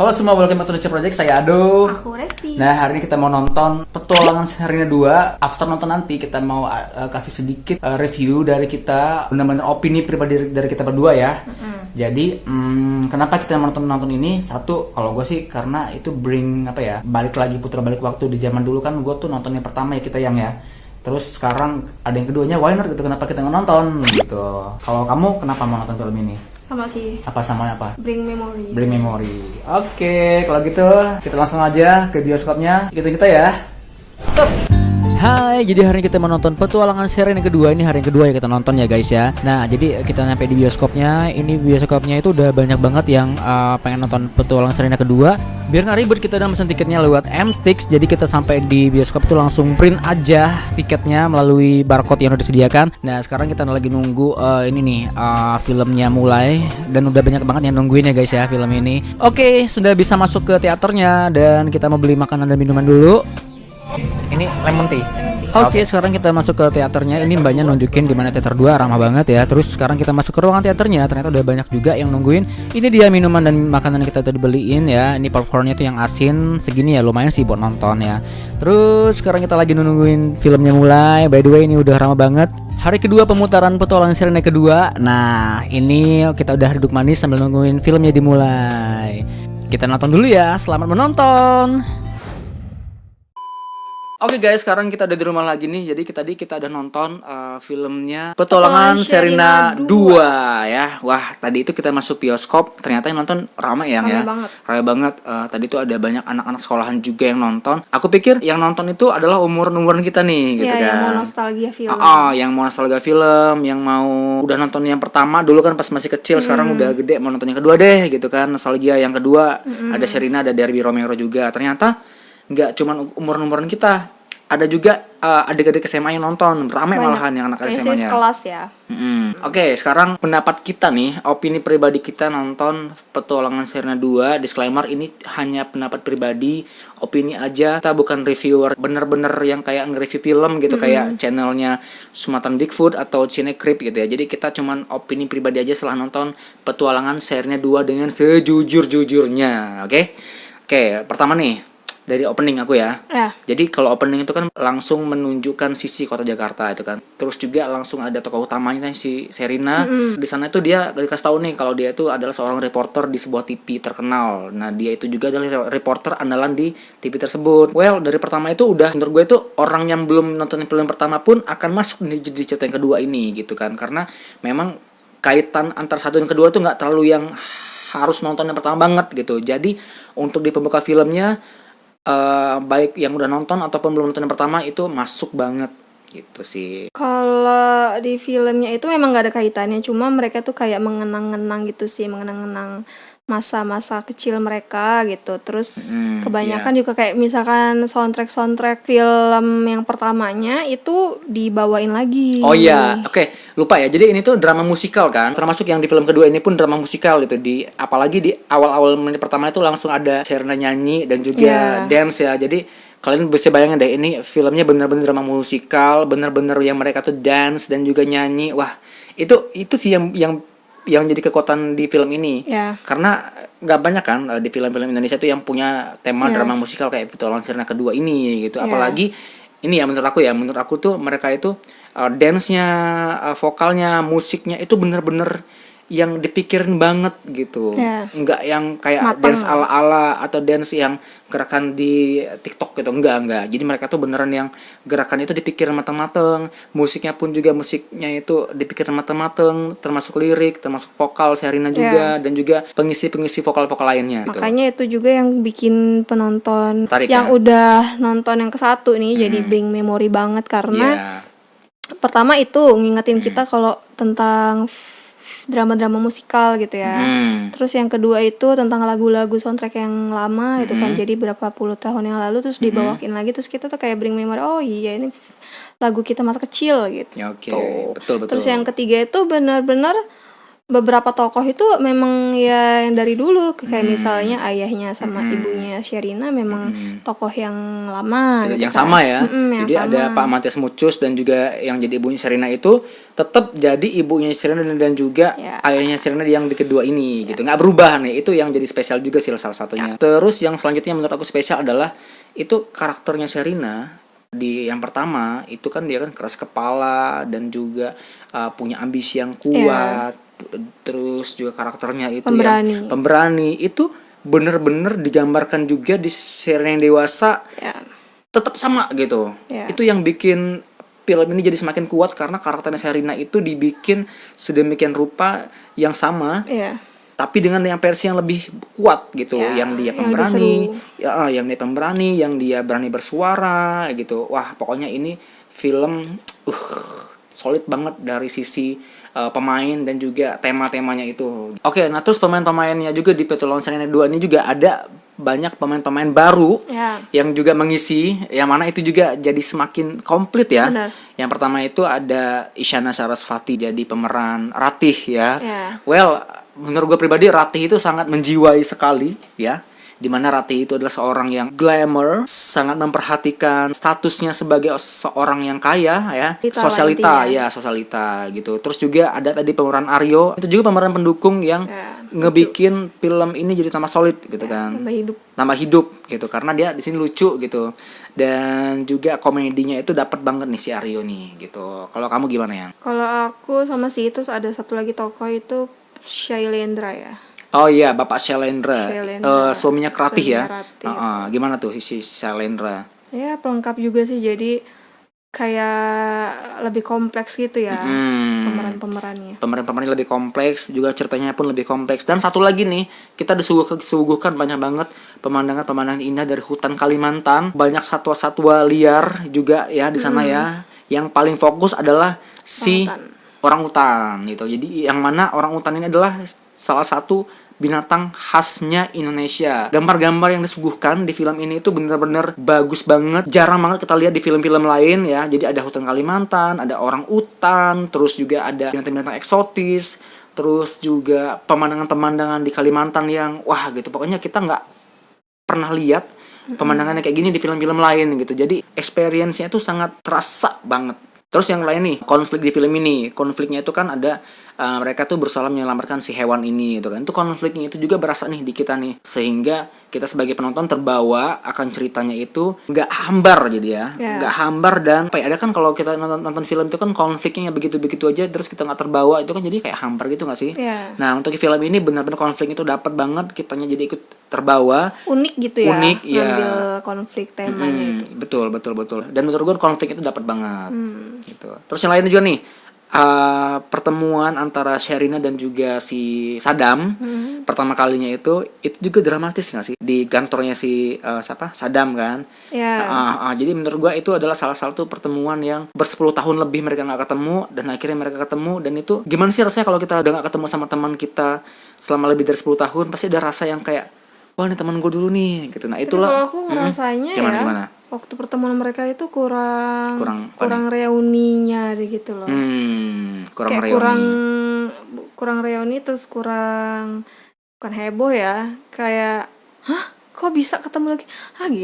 Halo semua, welcome to Nature Project, saya Ado. Aku Resti. Nah, hari ini kita mau nonton Petualangan Sherina 2. After nonton nanti, kita mau kasih sedikit review dari kita, benar-benar opini pribadi dari kita berdua ya. Jadi, kenapa kita nonton ini? Satu, kalau gue sih karena itu balik lagi, putar balik waktu. Di zaman dulu kan gue tuh nonton yang pertama ya, kita yang ya. Terus sekarang ada yang keduanya, why not gitu, kenapa kita nggak nonton gitu. Kalau kamu kenapa mau nonton film ini? Sama sih. Samanya apa? Bring Memory. Bring Memory. Oke, kalau gitu kita langsung aja ke bioskopnya. Ikutin kita ya. Sup. Hai, jadi hari ini kita menonton Petualangan Sherina kedua. Ini hari yang kedua ya kita nonton ya guys ya. Nah, jadi kita nyampe di bioskopnya. Ini bioskopnya itu udah banyak banget yang pengen nonton Petualangan Sherina kedua. Biar nggak ribet, kita udah mesen tiketnya lewat M-Stix. Jadi kita sampai di bioskop itu langsung print aja tiketnya melalui barcode yang udah disediakan. Nah, sekarang kita lagi nunggu ini nih filmnya mulai. Dan udah banyak banget yang nungguin ya guys ya film ini. Oke, sudah bisa masuk ke teaternya. Dan kita mau beli makanan dan minuman dulu. Ini lemon tea. Oke, sekarang kita masuk ke teaternya. Ini mbaknya nunjukin di mana teater 2, ramah banget ya. Terus sekarang kita masuk ke ruangan teaternya. Ternyata udah banyak juga yang nungguin. Ini dia minuman dan makanan yang kita tadi beliin ya. Ini popcornnya tuh yang asin. Segini ya, lumayan sih buat nonton ya. Terus sekarang kita lagi nungguin filmnya mulai. By the way, ini udah ramah banget. Hari kedua pemutaran Petualangan Sherina kedua. Nah, ini kita udah duduk manis sambil nungguin filmnya dimulai. Kita nonton dulu ya. Selamat menonton. Oke guys, sekarang kita ada di rumah lagi nih. Jadi tadi kita udah nonton filmnya Petualangan Sherina 2 ya. Wah, tadi itu kita masuk bioskop, ternyata yang nonton ramai ya. Ramai banget. Tadi itu ada banyak anak-anak sekolahan juga yang nonton. Aku pikir yang nonton itu adalah umuran kita nih, gitu kan. Yang mau nostalgia film. Yang mau nostalgia film, yang mau udah nonton yang pertama dulu kan pas masih kecil, sekarang udah gede mau nonton yang kedua deh, gitu kan. Nostalgia yang kedua. Ada Sherina, ada Derby Romero juga. Ternyata nggak cuman umuran-umuran kita, ada juga adik-adik SMA yang nonton, ramai malahan yang anak SMA-nya. Kelas ya. Oke, sekarang pendapat kita nih, opini pribadi kita nonton Petualangan Sherina 2. Disclaimer, ini hanya pendapat pribadi, opini aja. Kita bukan reviewer bener-bener yang kayak nge-review film gitu, kayak channelnya Sumatan Bigfoot atau Cinecrip gitu ya. Jadi kita cuman opini pribadi aja setelah nonton Petualangan Sherina 2 dengan sejujur-jujurnya. Oke, pertama nih dari opening aku ya. Jadi kalau opening itu kan langsung menunjukkan sisi kota Jakarta itu kan. Terus juga langsung ada tokoh utamanya si Sherina. Di sana itu dia dikasih tahu nih kalau dia itu adalah seorang reporter di sebuah TV terkenal. Nah, dia itu juga adalah reporter andalan di TV tersebut. Well, dari pertama itu udah menurut gue itu orang yang belum nonton film pertama pun akan masuk di cerita yang kedua ini gitu kan. Karena memang kaitan antar satu dan kedua tuh nggak terlalu yang harus nonton yang pertama banget gitu. Jadi untuk di pembuka filmnya, baik yang udah nonton ataupun belum nonton yang pertama itu masuk banget gitu sih. Kalau di filmnya itu memang gak ada kaitannya, cuma mereka tuh kayak mengenang-kenang gitu sih, mengenang-kenang masa-masa kecil mereka gitu. Terus kebanyakan juga kayak misalkan soundtrack film yang pertamanya itu dibawain lagi. Oh iya, oke, lupa ya. Jadi ini tuh drama musikal kan. Termasuk yang di film kedua ini pun drama musikal gitu. Apalagi di awal-awal menit pertama itu langsung ada Sherina nyanyi dan juga dance ya. Jadi kalian bisa bayangin deh, ini filmnya bener-bener drama musikal, bener-bener yang mereka tuh dance dan juga nyanyi. Wah, itu sih yang jadi kekuatan di film ini. Karena nggak banyak kan di film-film Indonesia itu yang punya tema drama musikal kayak Petualangan Sherina kedua ini gitu. Apalagi ini ya menurut aku tuh mereka itu dance-nya, vokalnya, musiknya itu bener-bener yang dipikirin banget gitu. Enggak yang kayak dance ala-ala atau dance yang gerakan di TikTok gitu, enggak. Jadi mereka tuh beneran yang gerakan itu dipikirin matang-matang, musiknya pun juga musiknya itu dipikirin matang-matang, termasuk lirik, termasuk vokal Sherina juga dan juga pengisi vokal-vokal lainnya gitu. Makanya itu juga yang bikin penonton tarik, yang udah nonton yang ke-1 nih jadi bring memory banget karena pertama itu ngingetin kita kalau tentang drama-drama musikal gitu ya. Terus yang kedua itu tentang lagu-lagu soundtrack yang lama gitu kan. Jadi berapa puluh tahun yang lalu terus dibawain lagi, terus kita tuh kayak bring memory, oh iya ini lagu kita masa kecil gitu. Betul. Terus yang ketiga itu benar-benar beberapa tokoh itu memang ya yang dari dulu, kayak misalnya ayahnya sama ibunya Sherina memang tokoh yang lama gitu yang kan. sama ya. Yang Jadi ada sama. Pak Matias Mucus dan juga yang jadi ibunya Sherina itu tetap jadi ibunya Sherina dan juga Ya. ayahnya Sherina yang di kedua ini gitu. Nggak berubah nih. Itu yang jadi spesial juga sih salah satunya. Terus yang selanjutnya menurut aku spesial adalah itu karakternya Sherina di yang pertama itu kan dia kan keras kepala dan juga punya ambisi yang kuat. Terus juga karakternya itu Pemberani. yang pemberani itu bener-bener digambarkan juga di Sherina yang dewasa Ya. tetap sama gitu. Ya. Itu yang bikin film ini jadi semakin kuat karena karakternya Sherina itu dibikin sedemikian rupa yang sama, Iya. tapi dengan yang versi yang lebih kuat gitu, Ya, yang dia yang pemberani, lebih yang dia pemberani, yang dia berani bersuara gitu. Wah, pokoknya ini film solid banget dari sisi pemain dan juga tema-temanya itu. Oke, nah terus pemain-pemainnya juga di Petualangan Sherina 2 ini juga ada banyak pemain-pemain baru Ya. yang juga mengisi, yang mana itu juga jadi semakin komplit ya. Benar. Yang pertama itu ada Isyana Sarasvati jadi pemeran Ratih ya. Ya. Well, menurut gue pribadi Ratih itu sangat menjiwai sekali ya. Dimana Ratih itu adalah seorang yang glamour, sangat memperhatikan statusnya sebagai seorang yang kaya ya, Sosialita lah intinya. sosialita gitu. Terus juga ada tadi pemeran Aryo, itu juga pemeran pendukung yang ngebikin film ini jadi tambah solid gitu kan. Tambah hidup gitu karena dia di sini lucu gitu. Dan juga komedinya itu dapat banget nih si Aryo nih gitu. Kalau kamu gimana ya? Kalau aku sama si terus ada satu lagi tokoh itu Shailendra ya. Oh iya, Bapak Shailendra, suaminya Ratih ya. Suaminya Ratih. Gimana tuh si Shailendra? Ya pelengkap juga sih, jadi kayak lebih kompleks gitu ya pemeran-pemerannya. Pemeran-pemerannya lebih kompleks, juga ceritanya pun lebih kompleks. Dan satu lagi nih, kita disuguhkan banyak banget pemandangan-pemandangan indah dari hutan Kalimantan, banyak satwa-satwa liar juga ya di sana ya. Yang paling fokus adalah si orangutan gitu. Jadi yang mana orangutan ini adalah salah satu binatang khasnya Indonesia. Gambar-gambar yang disuguhkan di film ini itu benar-benar bagus banget. Jarang banget kita lihat di film-film lain ya. Jadi ada hutan Kalimantan, ada orangutan, terus juga ada binatang-binatang eksotis, terus juga pemandangan-pemandangan di Kalimantan yang wah gitu. Pokoknya kita nggak pernah lihat pemandangannya kayak gini di film-film lain gitu. Jadi experience-nya itu sangat terasa banget. Terus yang lain nih, konflik di film ini. Konfliknya itu kan ada mereka tuh berusaha menyelamatkan si hewan ini gitu kan. Itu konfliknya itu juga berasa nih di kita nih. Sehingga kita sebagai penonton terbawa akan ceritanya itu nggak hambar jadi ya. Nggak hambar dan ada kan kalau kita nonton film itu kan konfliknya begitu-begitu aja terus kita nggak terbawa, itu kan jadi kayak hambar gitu nggak sih? Nah, untuk film ini benar-benar konfliknya itu dapat banget, kitanya jadi ikut terbawa. Unik gitu ya. Unik ya. Ngambil konflik temanya itu. Betul. Dan menurut gue konflik itu dapat banget. Gitu. Terus yang lainnya juga nih, pertemuan antara Sherina dan juga si Saddam pertama kalinya itu juga dramatis nggak sih di kantornya si Saddam kan. Jadi menurut gua itu adalah salah satu pertemuan yang bersepuluh tahun lebih mereka nggak ketemu dan akhirnya mereka ketemu. Dan itu gimana sih rasanya kalau kita udah nggak ketemu sama teman kita selama lebih dari 10 tahun, pasti ada rasa yang kayak wah ini teman gue dulu nih gitu. Nah itulah. Kalau aku ngerasanya gimana? Waktu pertemuan mereka itu kurang reuninya gitu loh. Kurang reuni, terus bukan heboh ya, kayak kok bisa ketemu lagi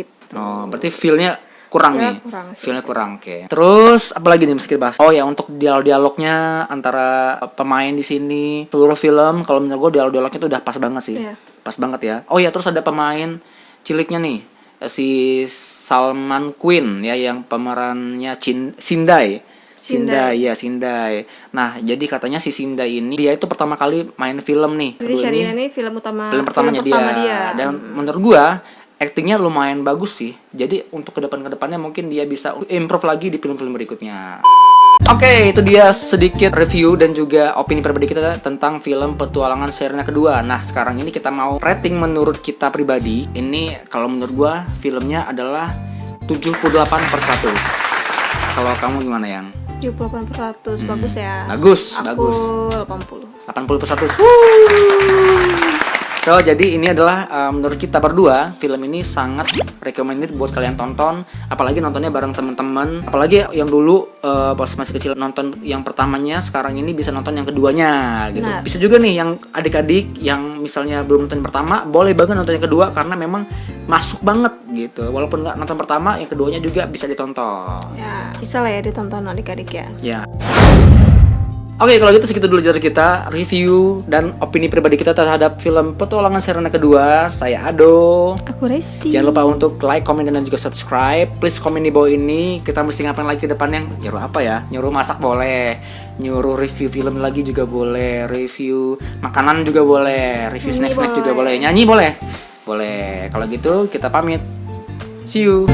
gitu. Oh berarti feel-nya kurang ya, nih. Feel-nya kurang. Oke. Terus apalagi nih mesti dibahas? Oh ya, untuk dialog-dialognya antara pemain di sini seluruh film, kalau menurut gue dialog-dialognya itu udah pas banget sih. Pas banget ya. Oh ya, terus ada pemain ciliknya nih, si Salman Queen ya, yang pemerannya Sindai. Nah, jadi katanya si Sindai ini dia itu pertama kali main film nih. Jadi Sherina ini film pertamanya dia. Dan menurut gua aktingnya lumayan bagus sih. Jadi untuk kedepannya mungkin dia bisa improve lagi di film-film berikutnya. Oke, itu dia sedikit review dan juga opini pribadi kita tentang film Petualangan Sherina kedua. Nah, sekarang ini kita mau rating menurut kita pribadi. Ini kalau menurut gua filmnya adalah 78/100. Kalau kamu gimana, Yang? 78/100, bagus ya. Bagus. Aku 80. 80/100. So, jadi ini adalah menurut kita berdua film ini sangat recommended buat kalian tonton, apalagi nontonnya bareng teman-teman. Apalagi yang dulu pas masih kecil nonton yang pertamanya, sekarang ini bisa nonton yang keduanya gitu. Nah. Bisa juga nih yang adik-adik yang misalnya belum nonton yang pertama, boleh banget nonton yang kedua karena memang masuk banget gitu. Walaupun nggak nonton pertama, yang keduanya juga bisa ditonton. Ya, bisa lah ya ditonton adik-adik ya. Ya. Oke, kalau gitu segitu dulu dari kita review dan opini pribadi kita terhadap film Petualangan Serena kedua. Saya Ado. Aku Resti. Jangan lupa untuk like, komen, dan juga subscribe. Please komen di bawah ini. Kita mesti ngapain lagi ke depannya? Nyuruh apa ya? Nyuruh masak boleh. Nyuruh review film lagi juga boleh. Review makanan juga boleh. Review snack-snack juga boleh. Nyanyi boleh. Boleh. Kalau gitu kita pamit. See you.